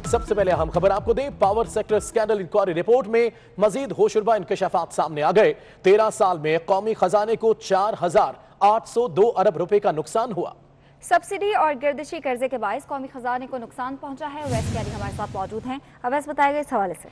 सबसे पहले अहम खबर आपको दें, power sector scandal inquiry report में मजीद होशरुबा इंकशाफात सामने आ गए। 13 साल में कौमी खजाने को 4,802 अरब रुपए का नुकसान हुआ। सब्सिडी और गर्दिशी कर्जे के बायस कौमी खजाने को नुकसान पहुंचा है। अवैस क्यारी हमारे साथ मौजूद हैं। अवैस बताएगा इस हवाले से।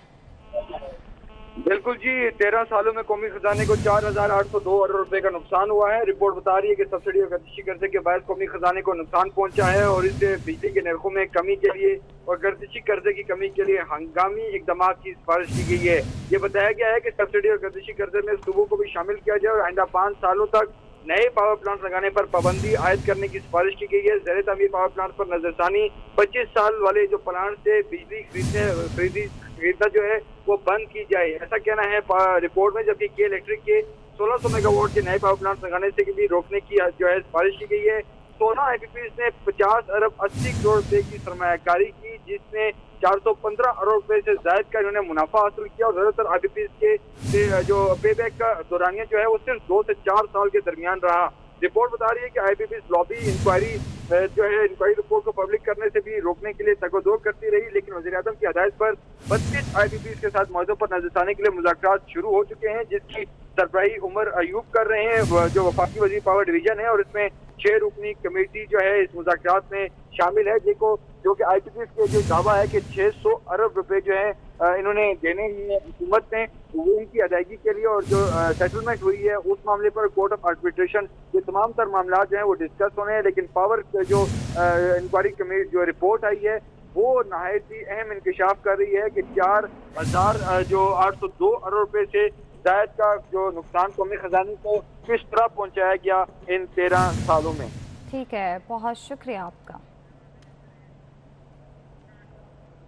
बिल्कुल जी, 13 सालों में कौमी खजाने को 4,802 अरब रुपए का नुकसान हुआ है। रिपोर्ट बता रही है कि सब्सिडी और गर्दिशी कर्जे के बायस कौमी खजाने को नुकसान पहुंचा है और इससे बिजली के नरखों में कमी के लिए और गर्दिशी कर्जे की कमी के लिए हंगामी इकदाम की सिफारिश की गई है। ये बताया गया है कि सब्सिडी और गर्दिशी कर्जे में सूबों को भी शामिल किया जाए और आइंदा 5 सालों तक नए पावर प्लांट लगाने पर पाबंदी आयद करने की सिफारिश की गई है। ज़ेर तामीर पावर प्लांट पर नजरसानी, 25 साल वाले जो प्लांट से बिजली खरीदना जो है वो बंद की जाए, ऐसा कहना है रिपोर्ट में। जबकि के इलेक्ट्रिक के 1600 मेगावाट के नए पावर प्लांट लगाने से भी रोकने की जो है सिफारिश की गई है। 16 IPPs ने 50 अरब 80 करोड़ रुपए की सरमायाकारी की, जिसमें 415 अरब रुपए से ज्यादा का इन्होंने मुनाफा हासिल किया और ज्यादातर IPPs के जो पेबैक का दौरानिया जो है वो सिर्फ 2 से 4 साल के दरमियान रहा। रिपोर्ट बता रही है कि IPPs लॉबी इंक्वायरी जो है इंक्वायरी रिपोर्ट को पब्लिक करने से भी रोकने के लिए तगोदो करती रही, लेकिन वज़ीर-ए-आज़म की हिदायत पर 32 IPPs के साथ मौजों पर नजरसानी के लिए मुज़ाकरात शुरू हो चुके हैं, जिसकी सरबराही उमर अयूब कर रहे हैं जो वफाकी वज़ीर पावर डिवीजन है। और इसमें 6 रुकनी कमेटी जो है इस मुज़ाकरात में शामिल है, जो कि IPPs के जो दावा है कि 600 अरब रुपए जो है इन्होंने देने हैं हुकूमत ने, वो उनकी अदायगी के लिए। और जो सेटलमेंट हुई है उस मामले पर कोर्ट ऑफ आर्बिट्रेशन ये तमाम तर मामला जो है वो डिस्कस होने हैं। लेकिन पावर जो इंक्वायरी कमेटी जो रिपोर्ट आई है वो नहायत ही अहम इंकशाफ कर रही है कि 4,802 अरब रुपए से जायद का जो नुकसान कौमी खजाने को किस तरह पहुंचाया गया इन 13 सालों में। ठीक है, बहुत शुक्रिया आपका।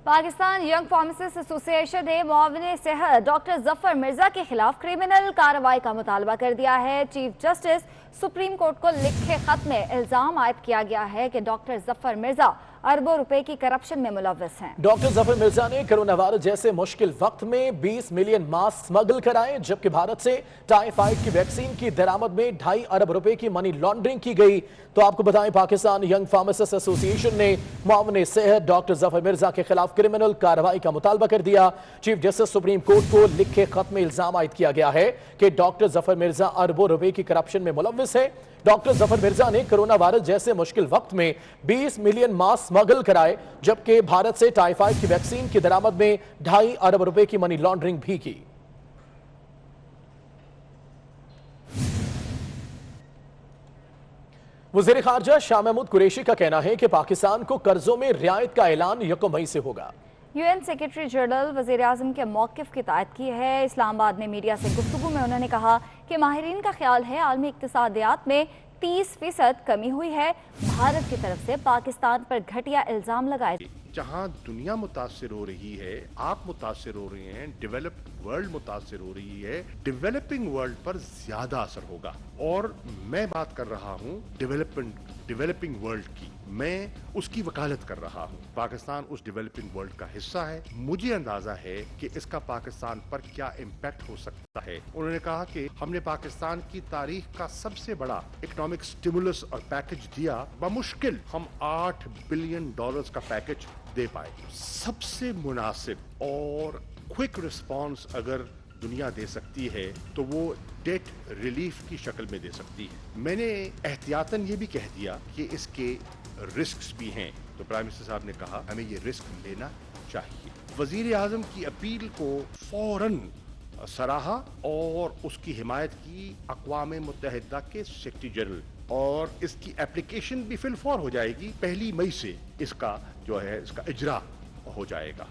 पाकिस्तान यंग फार्मासिस्ट एसोसिएशन ने मुआविन सेहत डॉक्टर जफर मिर्जा के खिलाफ क्रिमिनल कार्रवाई का मुतालबा कर दिया है। चीफ जस्टिस सुप्रीम कोर्ट को लिखे खत में इल्जाम आयद किया गया है कि डॉक्टर जफर मिर्जा अरबों रुपए की करप्शन में मुलव्वस हैं। डॉक्टर जफर मिर्जा ने कोरोना वायरस जैसे मुश्किल वक्त में 20 मिलियन मास्क स्मगल कराए, जबकि भारत से टाइफाइड की वैक्सीन की दरामद में 2.5 अरब रुपए की मनी लॉन्ड्रिंग की गई। तो आपको बताएं, पाकिस्तान यंग फार्मासिस्ट एसोसिएशन ने मुआविन सेहत डॉक्टर जफर मिर्जा के खिलाफ क्रिमिनल कार्रवाई का मुतालबा कर दिया। चीफ जस्टिस सुप्रीम कोर्ट को लिखे खत में इल्जाम आयद किया गया है कि डॉक्टर जफर मिर्जा अरबों रुपए की करप्शन में मुलव्वस है। डॉक्टर जफर मिर्जा ने कोरोना वायरस जैसे मुश्किल वक्त में 20 मिलियन मास्क स्मगल कराए, जबकि भारत से टाइफाइड की वैक्सीन की दरामद में 2.5 अरब रुपए की मनी लॉन्ड्रिंग भी की। वज़ीर खारजा शाह महमूद कुरैशी का कहना है कि पाकिस्तान को कर्जों में रियायत का ऐलान 1 मई से होगा। UN सेक्रेटरी जनरल वज़ीर आज़म के मौक़िफ़ की तायद की है। इस्लामाबाद में मीडिया से गुफ्तगू में उन्होंने कहा कि माहिरीन का ख्याल है आलमी इक़्तिसादियात में 30% कमी हुई है। भारत की तरफ से पाकिस्तान पर घटिया इल्ज़ाम लगाए। जहां दुनिया मुतासिर हो रही है, आप मुतासिर हो रहे हैं, डेवलप्ड वर्ल्ड मुतासिर हो रही है, डेवलपिंग वर्ल्ड पर ज्यादा असर होगा। और मैं बात कर रहा हूं डेवलपिंग वर्ल्ड की, मैं उसकी वकालत कर रहा हूं। पाकिस्तान उस डेवलपिंग वर्ल्ड का हिस्सा है। मुझे अंदाजा है कि इसका पाकिस्तान पर क्या इम्पैक्ट हो सकता है। उन्होंने कहा कि हमने पाकिस्तान की तारीख का सबसे बड़ा इकोनॉमिक स्टिमुलस और पैकेज दिया, बमुश्किल हम $8 बिलियन का पैकेज दे पाए। सबसे मुनासिब और क्विक रिस्पॉन्स अगर दुनिया दे सकती है तो वो डेट रिलीफ की शक्ल में दे सकती है। मैंने एहतियातन ये भी कह दिया कि इसके रिस्क्स भी हैं, तो प्राइम मिनिस्टर साहब ने कहा हमें ये रिस्क लेना चाहिए। वजीर आजम की अपील को फौरन सराहा और उसकी हिमायत की अक़वाम मुत्तहिदा के सेक्रेटरी जनरल, और इसकी एप्लीकेशन भी फिलफौर हो जाएगी। 1 मई से इसका जो है इसका इजरा हो जाएगा।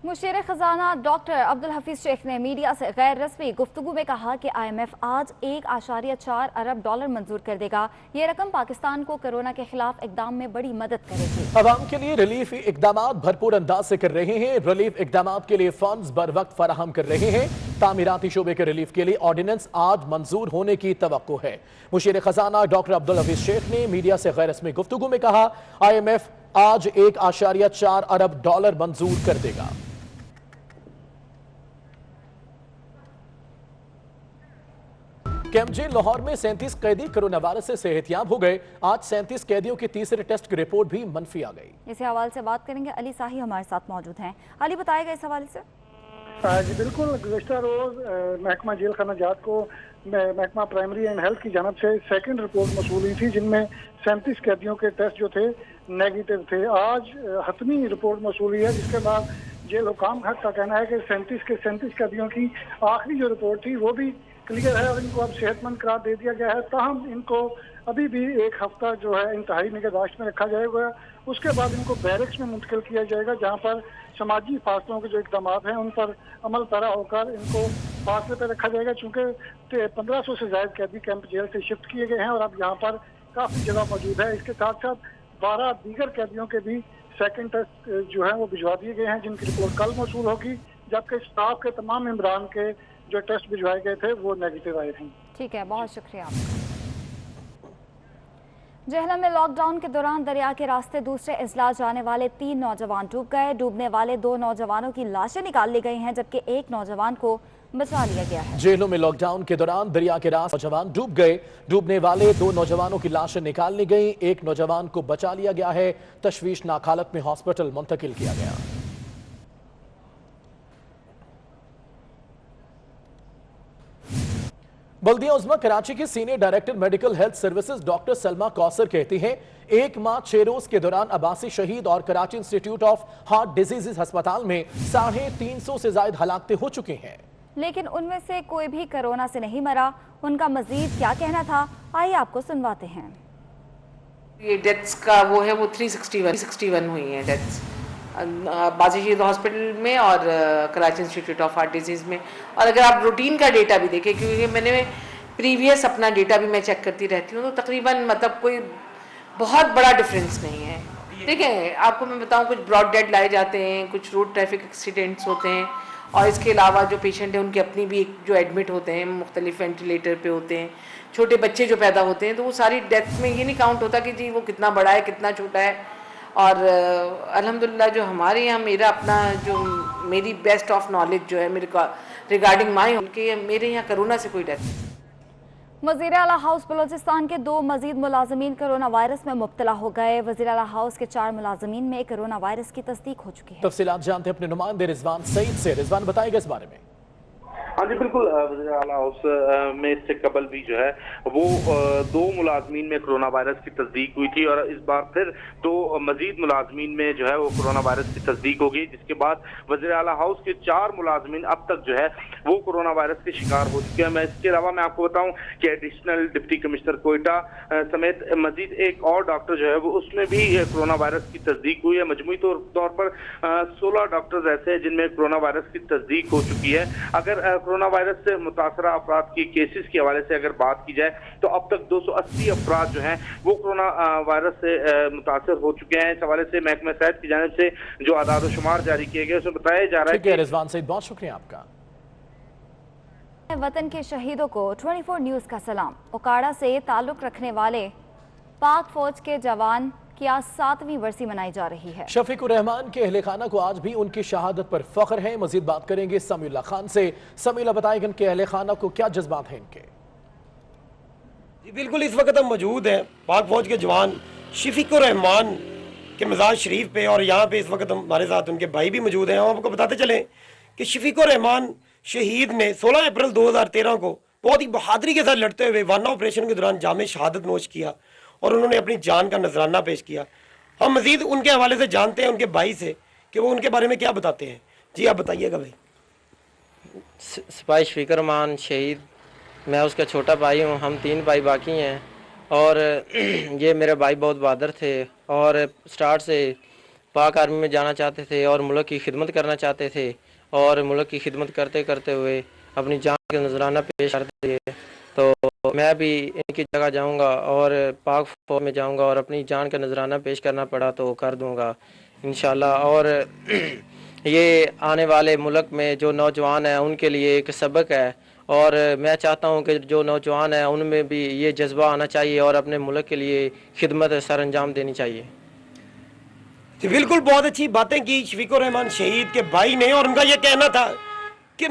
मुशीर खजाना डॉक्टर अब्दुल हफीज शेख ने मीडिया से गैर रस्मी गुफ्तगू में कहा कि IMF आज $1.4 अरब मंजूर कर देगा। ये रकम पाकिस्तान को कोरोना के खिलाफ इकदाम में बड़ी मदद करेगी। अवाम के लिए रिलीफ इकदाम भरपूर अंदाज से कर रहे हैं। रिलीफ इकदाम के लिए फंड्स बर वक्त फराहम कर रहे हैं। तामीराती शोबे के रिलीफ के लिए ऑर्डिनेंस आज मंजूर होने की तवक्को है। मुशीर खजाना डॉक्टर अब्दुल हफीज शेख ने मीडिया से गैर रस्मी गुफ्तगू में कहा IMF आज $1.4 अरब मंजूर कर देगा। कैंप जेल लाहौर में 37 कैदी कोरोना वायरस से सेहतयाब हो गए। आज 37 कैदियों के तीसरे टेस्ट की रिपोर्ट भी मनफी आ गई। इसी हवाले से बात करेंगे, अली साही हमारे साथ मौजूद हैं। अली, बताएगा इस हवाले से। जी बिल्कुल, गुज़श्ता रोज महकमा जेल खाना जात को महकमा प्राइमरी एंड हेल्थ की जानब से सेकंड रिपोर्ट मौसूल हुई थी, जिनमें 37 कैदियों के टेस्ट जो थे नेगेटिव थे। आज हतमी रिपोर्ट मौसूल हुई है, जिसके बाद जेल हुकाम का कहना है कि 37 कैदियों की आखिरी जो रिपोर्ट थी वो भी क्लियर है और इनको अब सेहतमंद करार दे दिया गया है। ताहम इनको अभी भी 1 हफ्ता जो है इंतहाई निगहदाश्त में रखा जाएगा। उसके बाद इनको बैरक्स में मुंतकिल किया जाएगा, जहाँ पर समाजी फासलों के जो इकदाम हैं उन पर अमल पैरा होकर इनको फासले पर रखा जाएगा। चूँकि 1500 से ज्यादा कैदी कैंप जेल से शिफ्ट किए गए हैं और अब यहाँ पर काफ़ी जगह मौजूद है। इसके साथ साथ 12 दीगर कैदियों के भी सेकंड टेस्ट जो है वो भिजवा दिए गए हैं, जिनकी रिपोर्ट कल मौसूल होगी, जबकि स्टाफ के तमाम मेंबरान के जो टेस्ट भिजवाए गए थे वो नेगेटिव आए थे। ठीक है, बहुत शुक्रिया आपका। जहलम में लॉकडाउन के दौरान दरिया के रास्ते दूसरे इजला जाने वाले 3 नौजवान डूब गए। डूबने वाले 2 नौजवानों की लाशें निकाल ली गई हैं, जबकि 1 नौजवान को बचा लिया गया है। जेलों में लॉकडाउन के दौरान दरिया के रास्ते नौजवान डूब गए। डूबने वाले 2 नौजवानों की लाशें निकाल ली गई, 1 नौजवान को बचा लिया गया है। तशवीशनाक हालत में हॉस्पिटल मुंतकिल किया गया। बल्दिया उज़्मा कराची की senior director medical health services doctor Salma Kausar कहती हैं, 1 माह 6 रोज के दौरान अब्बासी शहीद और Karachi institute of heart diseases अस्पताल में 350 से ज्यादा हलाकतें हो चुकी हैं, लेकिन उनमें से कोई भी कोरोना से नहीं मरा। उनका मजीद क्या कहना था, आइए आपको सुनवाते हैं। ये डेथ्स का वो है, वो 361 हुई हैं डेथ्स बाजी शहीद हॉस्पिटल में और Karachi institute of heart disease में। और अगर आप रूटीन का डेटा भी देखें, क्योंकि मैंने प्रीवियस अपना डेटा भी मैं चेक करती रहती हूँ, तो तकरीबन मतलब कोई बहुत बड़ा डिफरेंस नहीं है। ठीक है, आपको मैं बताऊँ, कुछ ब्रॉड डेड लाए जाते हैं, कुछ रोड ट्रैफिक एक्सीडेंट्स होते हैं, और इसके अलावा जो पेशेंट हैं उनके अपनी भी जो एडमिट होते हैं मुख्तलिफ वेंटिलेटर पे होते हैं, छोटे बच्चे जो पैदा होते हैं, तो वो सारी डेथ में ये नहीं काउंट होता कि जी वो कितना बड़ा है कितना छोटा है। और अल्हम्दुलिल्लाह जो हमारे यहाँ मेरा अपना जो मेरी बेस्ट ऑफ नॉलेज जो है मेरे को रिगार्डिंग माई उनके मेरे यहाँ कोरोना से कोई डेथ नहीं। वज़ीर आला हाउस बलोचिस्तान के 2 मजीद मुलाजमीन कोरोना वायरस में मुब्तला हो गए। वज़ीर आला हाउस के 4 मुलाजमीन में कोरोना वायरस की तस्दीक हो चुकी है। तफसीलात जानते हैं अपने नुमाइंदे रिजवान सईद से। रिजवान, बताएगा इस बारे में। हाँ जी बिल्कुल, वज़ीर आला हाउस में इससे कबल भी जो है वो 2 मुलाजमीन में कोरोना वायरस की तस्दीक हुई थी, और इस बार फिर 2 मजीद मुलाजमीन में जो है वो कोरोना वायरस की तस्दीक होगी, जिसके बाद वज़ीर आला हाउस के 4 मुलाजमीन अब तक जो है वो कोरोना वायरस के शिकार हो चुके हैं। मैं इसके अलावा मैं आपको बताऊं कि एडिशनल डिप्टी कमिश्नर कोयटा समेत मजीद एक और डॉक्टर जो है वो उसमें भी कोरोना वायरस की तस्दीक हुई है। मजमूई तौर पर 16 डॉक्टर्स ऐसे हैं जिनमें कोरोना वायरस की तस्दीक हो चुकी है। अगर कोरोना वायरस से मुतासरा अफराद की केसेस के हवाले से अगर बात की जाए तो अब तक 280 अफराद जो हैं वो कोरोना वायरस से मुतासर हो चुके हैं। इस हवाले से महकमा सेहत की जानिब से जो आदाद शुमार जारी किए गए उसमें बताया जा रहा है कि रिजवान सईद, बहुत शुक्रिया आपका। वतन के शहीदों को 24 न्यूज का सलाम। ओकाड़ा से ताल्लुक रखने वाले पाक फौज के जवान की आज 7वीं बरसी मनाई जा रही है। शफीकुर रहमान के अहले खाना को आज भी उनकी शहादत पर फख्र है। मजीद बात करेंगे समीउल्लाह खान से। समीउल्लाह, बताएगा इनके अहले खाना को क्या जज्बात हैं इनके। जी बिल्कुल, इस वक्त हम मौजूद हैं पाक फौज के जवान शफीकुर रहमान के मज़ार शरीफ पे, और यहाँ पे इस वक्त हमारे साथ उनके भाई भी मौजूद हैं। हम आपको बताते चलें कि शफीकुर रहमान शहीद ने 16 अप्रैल 2013 को बहुत ही बहादुरी के साथ लड़ते हुए वाना ऑपरेशन के दौरान जामे शहादत नोश किया और उन्होंने अपनी जान का नजराना पेश किया। हम मजीद उनके हवाले से जानते हैं उनके भाई से कि वो उनके बारे में क्या बताते हैं। जी आप बताइएगा भाई। सिपाही शफीकुर रहमान शहीद, मैं उसका छोटा भाई हूँ। हम 3 भाई बाकी हैं, और ये मेरे भाई बहुत बहादुर थे और स्टार्ट से पाक आर्मी में जाना चाहते थे और मुल्क की खिदमत करना चाहते थे, और मुल्क की खिदमत करते करते हुए अपनी जान का नजराना पेश करते थे। तो मैं भी इनकी जगह जाऊंगा और पाक फौज में जाऊंगा, और अपनी जान का नजराना पेश करना पड़ा तो कर दूंगा इंशाल्लाह। और ये आने वाले मुल्क में जो नौजवान हैं उनके लिए एक सबक है, और मैं चाहता हूं कि जो नौजवान हैं उनमें भी ये जज्बा आना चाहिए और अपने मुल्क के लिए खिदमत सर अंजाम देनी चाहिए। जी बिल्कुल, बहुत अच्छी बातें की शफीकुर रहमान शहीद के भाई ने, और उनका यह कहना था कि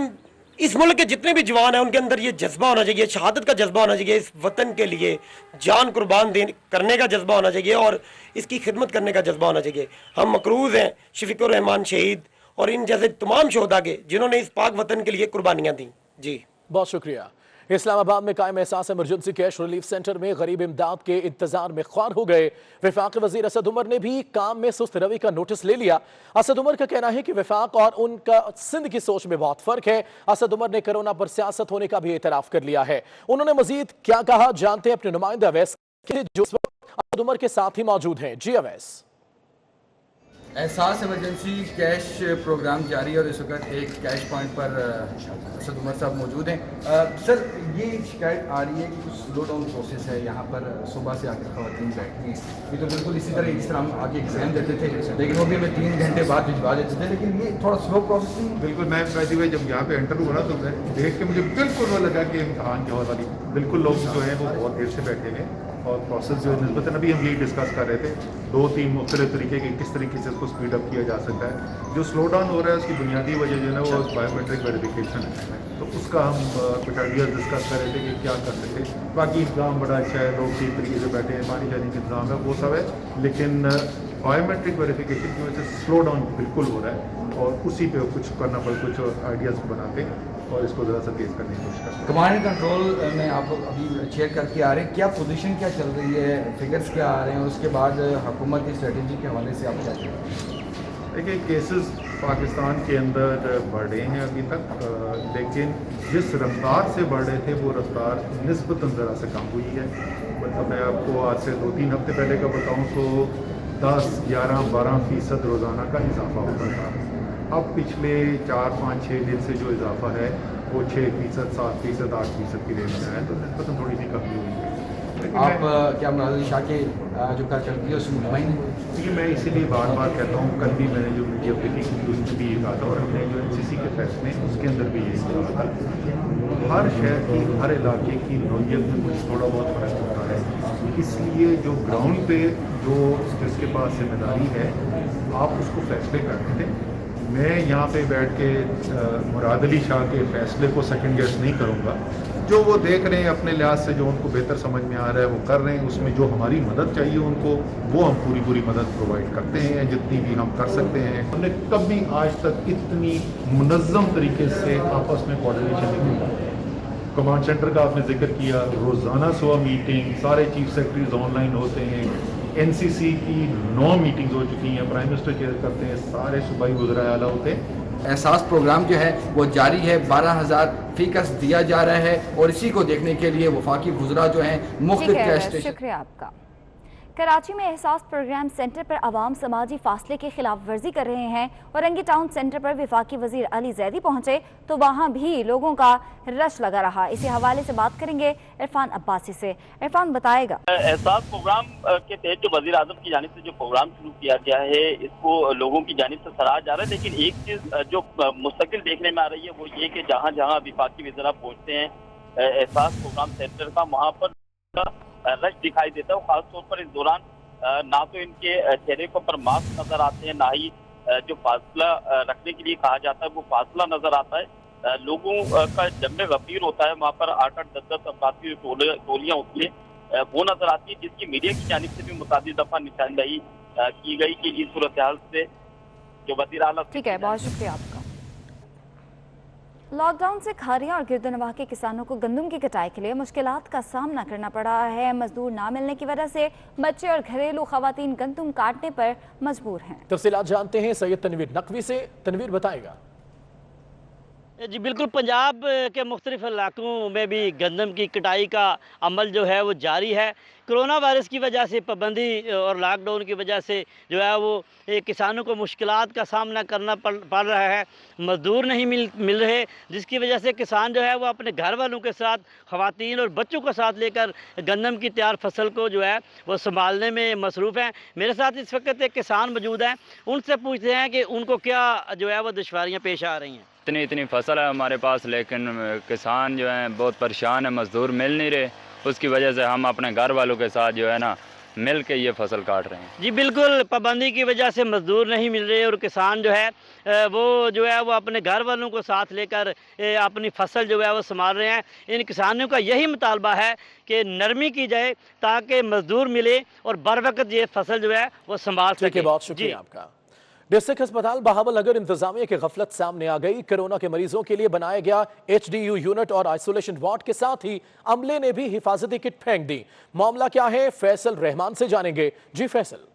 इस मुल्क के जितने भी जवान हैं उनके अंदर ये जज्बा होना चाहिए, शहादत का जज्बा होना चाहिए, इस वतन के लिए जान कुर्बान करने का जज्बा होना चाहिए और इसकी खिदमत करने का जज्बा होना चाहिए। हम मकरूज हैं शफीकुर रहमान शहीद और इन जैसे तमाम शोहदा के जिन्होंने इस पाक वतन के लिए कुर्बानियाँ दी। जी बहुत शुक्रिया। इस्लामाबाद में कायम एहसास इमरजेंसी कैश रिलीफ सेंटर में गरीब इमदाद के इंतजार में ख्वार हो गए। वफाकी वजीर असद उमर ने भी काम में सुस्त रवि का नोटिस ले लिया। असद उमर का कहना है कि वफाक और उनका सिंध की सोच में बहुत फर्क है। असद उमर ने कोरोना पर सियासत होने का भी एतराफ कर लिया है। उन्होंने मजीद क्या कहा, जानते हैं अपने नुमाइंदा अवैस जो इस वक्त असद उमर के साथ ही मौजूद हैं। जी अवैस। एहसास इमरजेंसी कैश प्रोग्राम जारी है और इस वक्त एक कैश पॉइंट पर असद उमर साहब मौजूद हैं। सर, ये शिकायत आ रही है कि कुछ स्लो डाउन प्रोसेस है यहाँ पर, सुबह से आकर ख़वातीन बैठती हैं। ये तो बिल्कुल इसी तरह जिस तरह हम आगे एग्जाम देते थे, लेकिन वो भी हमें 3 घंटे बाद भिजवा देते थे, लेकिन ये थोड़ा स्लो प्रोसेस नहीं। बिल्कुल, मैं वैसे हुए जब यहाँ पे एंटर हुआ तो मैं देख के मुझे बिल्कुल वो लगा कि इम्तहान की हवा वाली बिल्कुल लोग जो हैं वो बहुत देर से बैठे हैं और प्रोसेस जो है निस्बतन अभी हम यही डिस्कस कर रहे थे 2-3 मुख्तलिफ तरीके के किस तरीके से इसको स्पीड अप किया जा सकता है। जो स्लो डाउन हो रहा है उसकी बुनियादी वजह जो है वो बायोमेट्रिक वेरिफिकेशन है, तो उसका हम कुछ आइडियाज़ डिस्कस कर रहे थे कि क्या कर सकते हैं। बाकी इंतजाम बड़ा अच्छा है, लोग ठीक तरीके से बैठे हैं, पानी जाने का इंतजाम है, वो सब है, लेकिन बायोमेट्रिक वेरिफिकेशन की वजह से स्लो डाउन बिल्कुल हो रहा है और उसी पे कुछ करना पड़े, कुछ आइडियाज़ बनाते हैं और इसको ज़रा सा तेज़ करने की कोशिश करते हैं। कमांड एंड कंट्रोल में आप अभी शेयर करके आ रहे हैं, क्या पोजीशन क्या चल रही है, फिगर्स क्या आ रहे हैं, उसके बाद हुकूमत की स्ट्रेटजी के हवाले से आप क्या कह रहे हैं? देखिए, केसेस पाकिस्तान के अंदर बढ़ रहे हैं अभी तक, लेकिन जिस रफ्तार से बढ़ रहे थे वो रफ्तार निस्बतन ज़रा से कम हुई है। मतलब मैं आपको आज से 2-3 हफ्ते पहले का बताऊँ तो 10, 11, 12% रोज़ाना का इजाफा होता था। अब पिछले 4, 5, 6 दिन से जो इजाफा है वो 6%, 7%, 8% की रेंज में है, तो निस्बतन थोड़ी सी कमी हुई है। आप क्या मुराद शाह के जो कर चलती है उसमें नुमाइंद? देखिए, मैं इसीलिए बार बार कहता हूँ, कल भी मैंने जो मीडिया ब्रीफिंग की उसमें भी ये कहा था और हमने जो NCC के फैसले उसके अंदर भी यही कहा था। हर शहर की, हर इलाके की नौयत में कुछ थोड़ा बहुत फ़र्क होता है, इसलिए जो ग्राउंड पे जो जिसके पास जिम्मेदारी है आप उसको फैसले करते थे। मैं यहाँ पे बैठ के मुराद अली शाह के फैसले को सेकंड गेस नहीं करूँगा। जो वो देख रहे हैं अपने लिहाज से, जो उनको बेहतर समझ में आ रहा है वो कर रहे हैं, उसमें जो हमारी मदद चाहिए उनको वो हम पूरी मदद प्रोवाइड करते हैं जितनी भी हम कर सकते हैं। हमने कभी आज तक इतनी मुनज़्ज़म तरीके से आपस में कोऑर्डिनेशन नहीं किया। कमांड सेंटर का आपने जिक्र किया, रोज़ाना 100 मीटिंग, सारे चीफ सेक्रेटरीज ऑनलाइन होते हैं। NCC की 9 मीटिंग्स हो चुकी हैं, प्राइम मिनिस्टर चेयर करते हैं, सारे सूबाई वज़ीर आला होते हैं। एहसास प्रोग्राम जो है वो जारी है, 12,000 फीकस दिया जा रहा है और इसी को देखने के लिए वफाकी गुजरा जो हैं मुख्तलिफ कैश स्टेशन। शुक्रिया आपका। कराची में एहसास प्रोग्राम सेंटर पर आवाम समाजी फासले की खिलाफ वर्जी कर रहे हैं और रंगी टाउन सेंटर पर वफाकी वजीर अली जैदी पहुंचे तो वहां भी लोगों का रश लगा रहा। इसी हवाले से बात करेंगे इरफान अब्बासी से। इरफान बताएगा। एहसास प्रोग्राम के तहत जो वजीर आजम की जानिब से जो प्रोग्राम शुरू किया गया है इसको लोगों की जानिब से सराहा जा रहा है, लेकिन एक चीज जो मुस्तकिल देखने में आ रही है वो ये कि जहाँ जहाँ वफाकी वज़ीरा पहुँचते हैं एहसास प्रोग्राम सेंटर का, वहाँ पर रश दिखाई देता है। खासतौर पर इस दौरान ना तो इनके चेहरे पर मास्क नजर आते हैं, ना ही जो फासला रखने के लिए कहा जाता है वो फासला नजर आता है। लोगों का जम्मे गफीर होता है, वहाँ पर 8-8, 10-10 अफराद की टोलियाँ होती है वो नजर आती है, जिसकी मीडिया की जानिब से भी मुतादिद दफा निशानदही की गई कि इस सूरत हाल से जो वज़ीर आला। ठीक है, बहुत शुक्रिया आपका। लॉकडाउन से खारियां और गिरदनवाह के किसानों को गंदम की कटाई के लिए मुश्किलात का सामना करना पड़ा है। मजदूर ना मिलने की वजह से बच्चे और घरेलू खवातीन गंदम काटने पर मजबूर हैं। तफसीलात जानते हैं सैयद तनवीर नकवी से। तनवीर बताएगा। जी बिल्कुल, पंजाब के मुख्तलिफ इलाकों में भी गंदम की कटाई का अमल जो है वो जारी है। कोरोना वायरस की वजह से पाबंदी और लॉकडाउन की वजह से जो है वो किसानों को मुश्किलात का सामना करना पड़ रहा है। मज़दूर नहीं मिल रहे, जिसकी वजह से किसान जो है वो अपने घर वालों के साथ, ख़वातीन और बच्चों को साथ लेकर गंदम की तैयार फसल को जो है वो संभालने में मसरूफ़ हैं। मेरे साथ इस वक्त एक किसान मौजूद हैं, उनसे पूछते हैं कि उनको क्या जो है वो दुश्वारियाँ पेश आ रही हैं। इतनी फसल है हमारे पास, लेकिन किसान जो हैं बहुत परेशान है, मज़दूर मिल नहीं रहे। उसकी वजह से हम अपने घर वालों के साथ जो है ना मिल के ये फसल काट रहे हैं। जी बिल्कुल, पाबंदी की वजह से मजदूर नहीं मिल रहे और किसान जो है वो अपने घर वालों को साथ लेकर अपनी फसल जो है वो संभाल रहे हैं। इन किसानों का यही मुतालबा है कि नरमी की जाए ताकि मजदूर मिले और बर वक्त ये फसल जो है वो संभाल सके। बहुत शुक्रिया आपका। डिस्ट्रिक्ट अस्पताल बहावलनगर इंतजामिया की गफलत सामने आ गई। कोरोना के मरीजों के लिए बनाया गया HDU यूनिट और आइसोलेशन वार्ड के साथ ही अमले ने भी हिफाजती किट फेंक दी। मामला क्या है, फैसल रहमान से जानेंगे। जी फैसल।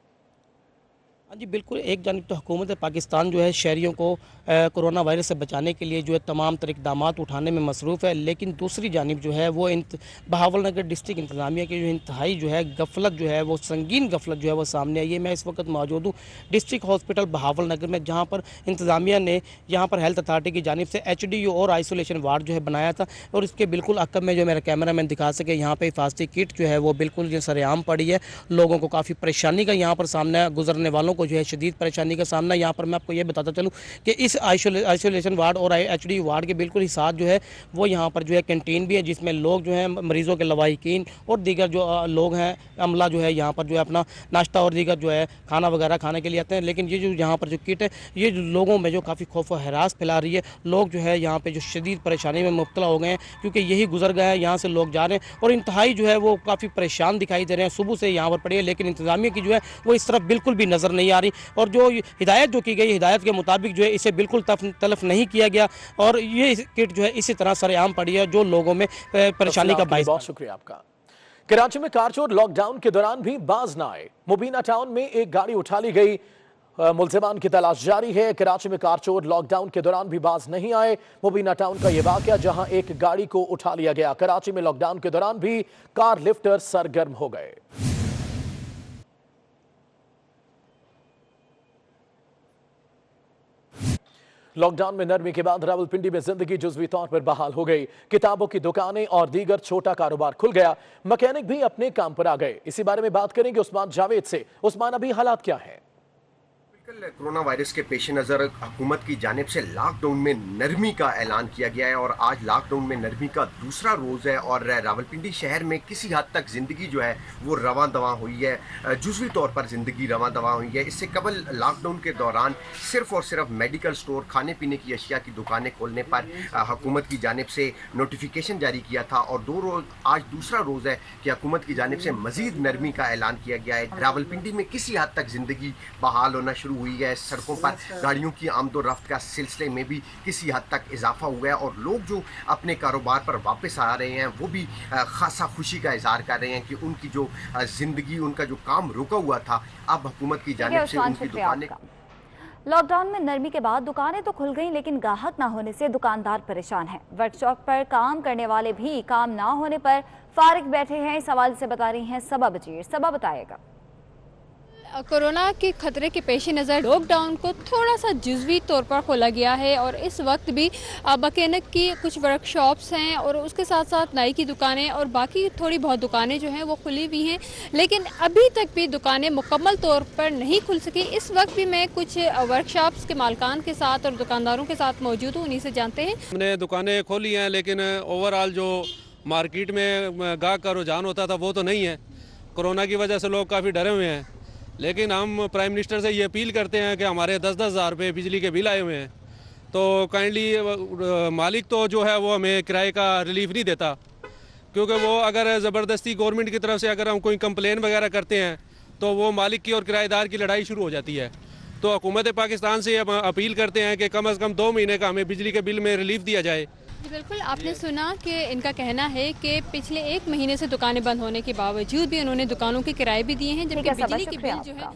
हाँ जी बिल्कुल, एक जानिब तो हुकूमत पाकिस्तान जो है शहरियों को कोरोना वायरस से बचाने के लिए जो है तमाम तरह इक़दाम उठाने में मसरूफ़ है, लेकिन दूसरी जानिब जो है वो बहावलनगर डिस्ट्रिक्ट इंतजामिया की जो इंतहाई जो है गफलत जो है वो संगीन गफलत जो है वो सामने आई है। मैं इस वक्त मौजूद हूँ डिस्ट्रिक्ट हॉस्पिटल बहावलनगर में, जहाँ पर इंतजामिया ने यहाँ पर हेल्थ अथॉरिटी की जानिब से HDU और आइसोलेशन वार्ड जो है बनाया था और इसके बिल्कुल अकब में जो मेरा कैमरा मैन दिखा सके, यहाँ पर हिफाजती किट जो है वो बिल्कुल सरेआम पड़ी है। लोगों को काफ़ी परेशानी का यहाँ पर सामना, गुजरने वालों को जो है शदीद परेशानी का सामना। यहाँ पर मैं आपको ये बताता चलूँ कि इस आइसोलेशन वार्ड और HDU वार्ड के बिल्कुल ही साथ जो है वो यहाँ पर जो है कैंटीन भी है, जिसमें लोग जो है मरीज़ों के लवाहिकीन और दीगर जो लोग हैं अमला जो है यहाँ पर जो है अपना नाश्ता और दीगर जो है खाना वगैरह खाने के लिए आते हैं। लेकिन ये जो यहाँ पर जो किट है ये लोगों में जो काफ़ी खौफ व हरास फैला रही है। लोग जो है यहाँ पर जो शदीद परेशानी में मुब्तला हो गए हैं, क्योंकि यही गुजर गए हैं, यहाँ से लोग जा रहे हैं और इंतहाई जो है वो काफ़ी परेशान दिखाई दे रहे हैं। सुबह से यहाँ पर पड़ी है, लेकिन इंतजामिया की जो है वो इस तरफ बिल्कुल भी नज़र नहीं आ रही और जो हिदायत जो की गई, हिदायत के मुताबिक जो है इसे बिल्कुल तलफ नहीं किया गया और ये किट जो है इसी तरह सरेआम पड़ी है, जो लोगों में परेशानी का बाइस। बहुत शुक्रिया आपका। कराची में कार चोर लॉकडाउन के दौरान भी बाज ना आए। मुबीना टाउन में एक गाड़ी उठा ली गई, मुलजिमान की तलाश जारी है। कराची में कार चोर लॉकडाउन के दौरान भी बाज नहीं आए। मुबीना टाउन का यह वाकया जहां एक गाड़ी को उठा लिया गया। कराची में लॉकडाउन के दौरान भी कार लिफ्टर सरगर्म हो गए। लॉकडाउन में नरमी के बाद रावलपिंडी में जिंदगी जुज़वी तौर पर बहाल हो गई। किताबों की दुकानें और दीगर छोटा कारोबार खुल गया। मैकेनिक भी अपने काम पर आ गए। इसी बारे में बात करेंगे उस्मान जावेद से। उस्मान, अभी हालात क्या है? कोरोना वायरस के पेश नज़र हुकूमत की जानिब से लॉकडाउन में नरमी का ऐलान किया गया है और आज लॉकडाउन में नरमी का दूसरा रोज़ है और रावलपिंडी शहर में किसी हद तक ज़िंदगी जो है वो रवां दवा हुई है, जुज़वी तौर पर ज़िंदगी रवां दवा हुई है। इससे कबल लॉकडाउन के दौरान सिर्फ और सिर्फ मेडिकल स्टोर, खाने पीने की अशिया की दुकानें खोलने पर हुकूमत की जानिब से नोटिफिकेशन जारी किया था और आज दूसरा रोज़ है कि हुकूमत की जानिब से मज़ीद नरमी का ऐलान किया गया है। रावलपिंडी में किसी हद तक ज़िंदगी बहाल होना शुरू हुई है। सड़कों पर गाड़ियों की आमदोरफ्त का सिलसिले में भी किसी हद तक इजाफा हुआ है और लोग जो अपने कारोबार पर वापस आ रहे हैं वो भी खासा खुशी का इजहार कर रहे हैं कि उनकी जो जिंदगी, उनका जो काम रुका हुआ था, अब हुकूमत की जानिब से उनकी दुकानें। लॉकडाउन में नरमी के बाद दुकानें तो खुल गईं, लेकिन ग्राहक ना होने से दुकानदार परेशान हैं। वर्कशॉप पर काम करने वाले भी काम ना होने पर फारिग बैठे हैं। इस हवाले से बता रही हैं सबा बजीर। सबा बताएगा। कोरोना के खतरे के पेश नज़र लॉकडाउन को थोड़ा सा जुज़वी तौर पर खोला गया है और इस वक्त भी मैकेनिक की कुछ वर्कशॉप्स हैं और उसके साथ साथ नाई की दुकानें और बाकी थोड़ी बहुत दुकानें जो हैं वो खुली हुई हैं, लेकिन अभी तक भी दुकानें मुकम्मल तौर पर नहीं खुल सकी। इस वक्त भी मैं कुछ वर्कशॉप्स के मालकान के साथ और दुकानदारों के साथ मौजूद हूँ, उन्हीं से जानते हैं। हमने दुकानें खोली हैं, लेकिन ओवरऑल जो मार्केट में गाहक का रुझान होता था वो तो नहीं है। कोरोना की वजह से लोग काफ़ी डरे हुए हैं, लेकिन हम प्राइम मिनिस्टर से ये अपील करते हैं कि हमारे 10-10 हज़ार रुपये बिजली के बिल आए हुए हैं, तो काइंडली मालिक तो जो है वो हमें किराए का रिलीफ नहीं देता, क्योंकि वो अगर ज़बरदस्ती गवर्नमेंट की तरफ से अगर हम कोई कंप्लेन वगैरह करते हैं तो वो मालिक की और किराएदार की लड़ाई शुरू हो जाती है। तो हुकूमत पाकिस्तान से हम अपील करते हैं कि कम से कम 2 महीने का हमें बिजली के बिल में रिलीफ दिया जाए। बिल्कुल, आपने सुना कि इनका कहना है कि पिछले 1 महीने से दुकानें बंद होने के बावजूद भी उन्होंने दुकानों के किराए भी दिए हैं, जबकि बिजली के बिल जो है